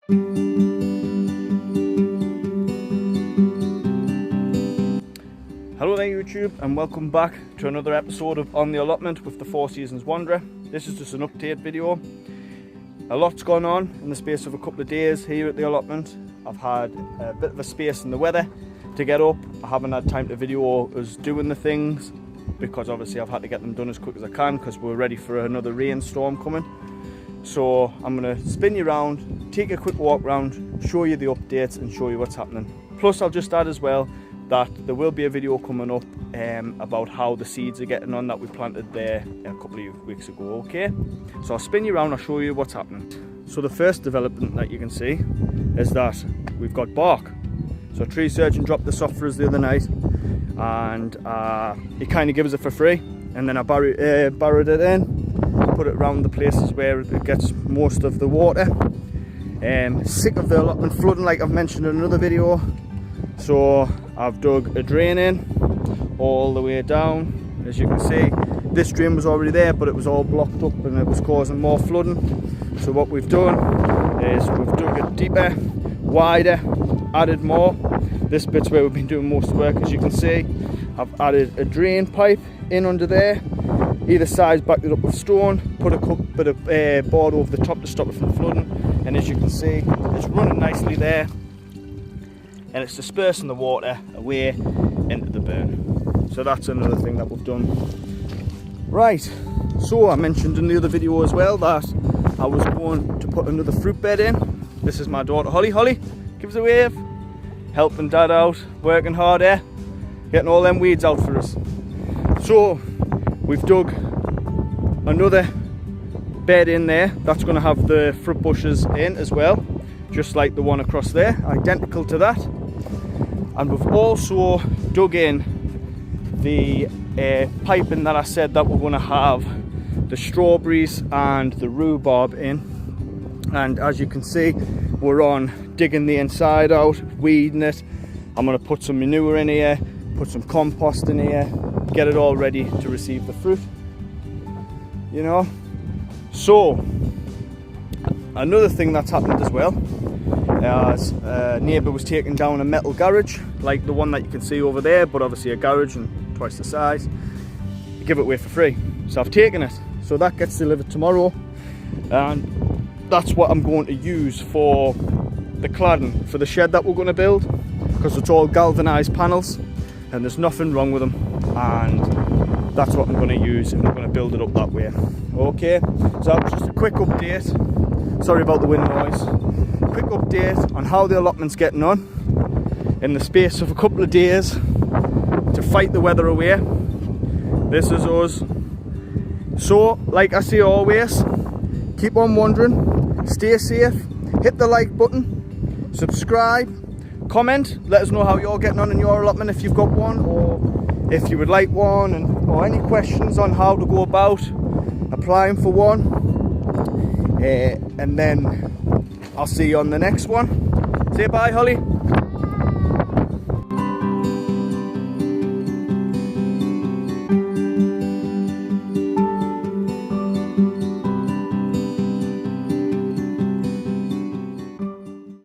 Hello there YouTube, and welcome back to another episode of On the Allotment with the Four Seasons Wanderer. This is just an update video. A lot's gone on in the space of a couple of days here at the allotment. I've had a bit of a space in the weather to get up. I haven't had time to video us doing the things because obviously I've had to get them done as quick as I can because we're ready for another rainstorm coming. So I'm going to spin you around, take a quick walk around, show you the updates and show you what's happening. Plus I'll just add as well that there will be a video coming up about how the seeds are getting on that we planted there a couple of weeks ago, okay? So I'll spin you around, I'll show you what's happening. So the first development that you can see is that we've got bark. So Tree Surgeon dropped this off for us the other night, and he kind of gives it for free, and then I burrowed it in, put it around the places where it gets most of the water. Sick of the allotment flooding, like I've mentioned in another video. So I've dug a drain in all the way down. As you can see, this drain was already there, but it was all blocked up and it was causing more flooding. So what we've done is we've dug it deeper, wider, added more. This bit's where we've been doing most of the work. As you can see, I've added a drain pipe in under there. Either side backed it up with stone, put a bit of board over the top to stop it from flooding. And as you can see, it's running nicely there. And it's dispersing the water away into the burn. So that's another thing that we've done. Right, so I mentioned in the other video as well that I was going to put another fruit bed in. This is my daughter Holly. Holly, give us a wave. Helping Dad out, working hard here, getting all them weeds out for us. So we've dug another bed in there. That's going to have the fruit bushes in as well, just like the one across there, identical to that. And we've also dug in the piping that I said that we're going to have the strawberries and the rhubarb in. And as you can see, we're on digging the inside out, weeding it. I'm going to put some manure in here, put some compost in here, get it all ready to receive the fruit, you know. So another thing that's happened as well, a neighbour was taking down a metal garage like the one that you can see over there, but obviously a garage and twice the size. Give it away for free, so I've taken it. So that gets delivered tomorrow, and that's what I'm going to use for the cladding for the shed that we're going to build, because it's all galvanised panels and there's nothing wrong with them, and that's what I'm going to use, and we're going to build it up that way. Okay, so that was just a quick update. Sorry about the wind noise. Quick update on how the allotment's getting on in the space of a couple of days to fight the weather away. This is us. So like I say always, keep on wandering, stay safe, hit the like button, subscribe, comment, let us know how you're getting on in your allotment if you've got one, or if you would like one, or any questions on how to go about applying for one. And then I'll see you on the next one. Say bye, Holly.